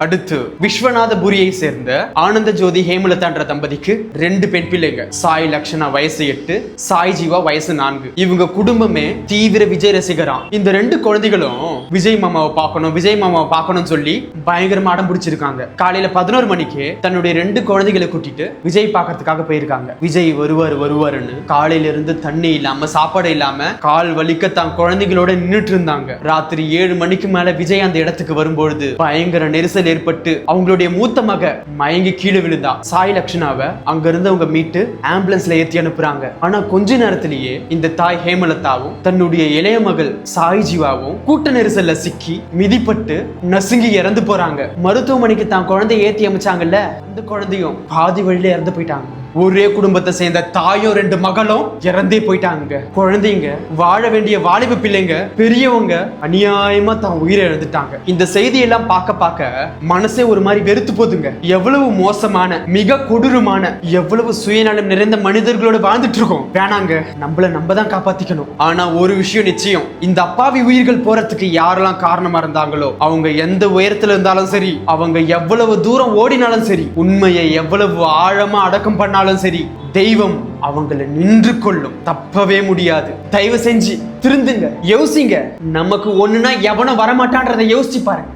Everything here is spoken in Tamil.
அடுத்து விஸ்வநாதபுரியை சேர்ந்த ஆனந்த ஜோதி ஹேமலதான்ற தம்பதிக்கு 2 பெண் பிள்ளைங்க. சாய் லக்ஷனா வயசு 8, சாய் ஜீவா வயசு 4. இவங்க குடும்பமே தீவிர விஜய் ரசிகராம். இந்த 2 குழந்தைகளும் விஜய் மாமாவை பார்க்கணும்னு சொல்லி பயங்கரமா அடம் பிடிச்சிருக்காங்க. காலையில 11 மணிக்கு தன்னுடைய 2 குழந்தைகளை கூட்டிட்டு விஜய் பார்க்கறதுக்காக போயிருக்காங்க. விஜய் வருவாருன்னு காலையில இருந்து தண்ணி இல்லாம சாப்பாடு இல்லாம கால் வலிக்க தான் குழந்தைகளோட நின்றுட்டு இருந்தாங்க. ராத்திரி 7 மணிக்கு மேல விஜய் அந்த இடத்துக்கு வரும்பொழுது பயங்கர நெரிசல் ஏற்பட்டு அவங்களுடைய மூத்த மக மயங்கி கீழே விழுந்தா. சாய் லக்ஷனாவை அங்க இருந்து அவங்க மீட்டு ஆம்புலன்ஸ்ல ஏற்றி அனுப்புறாங்க. ஆனா கொஞ்ச நேரத்திலேயே இந்த தாய் ஹேமலதாவும் தன்னுடைய இளைய மகள் சாய் ஜீவாவும் கூட்ட நெரிசல்ல சிக்கி மிதிப்பட்டு நசுங்கி இறந்து போறாங்க. மருத்துவமனைக்கு தான் குழந்தைய ஏத்தி அமைச்சாங்கல்ல, அந்த குழந்தையும் பாதி வழியில இறந்து போயிட்டாங்க. ஒரே குடும்பத்தை சேர்ந்த தாயும் 2 மகளும் இறந்தே போயிட்டாங்க. குழந்தைங்க, வாழ வேண்டிய வாலிப பிள்ளைங்க, பெரியவங்க அநியாயமா தான் உயிரை இழந்துட்டாங்க. இந்த செய்தியெல்லாம் பார்க்க மனசே ஒரு மாதிரி வெறுத்து போதுங்க. எவ்வளவு மோசமான, மிக கொடூரமான, எவ்வளவு சுயநலம் நிறைந்த மனிதர்களோட வாழ்ந்துட்டு இருக்கோம். வேணாங்க, நம்ம தான் காப்பாத்திக்கணும். ஆனா ஒரு விஷயம் நிச்சயம், இந்த அப்பாவி உயிர்கள் போறதுக்கு யாரெல்லாம் காரணமா இருந்தாங்களோ அவங்க எந்த உயரத்துல இருந்தாலும் சரி, அவங்க எவ்வளவு தூரம் ஓடினாலும் சரி, உண்மையை எவ்வளவு ஆழமா அடக்கம் பண்ணாலும் சரி, தெய்வம் அவங்களை நின்று கொள்ளும். தப்பவே முடியாது. தயவு செஞ்சு திருந்துங்க, யோசிங்க. நமக்கு ஒண்ணுனா எவனும் வரமாட்டான்றதை யோசிச்சு பாருங்க.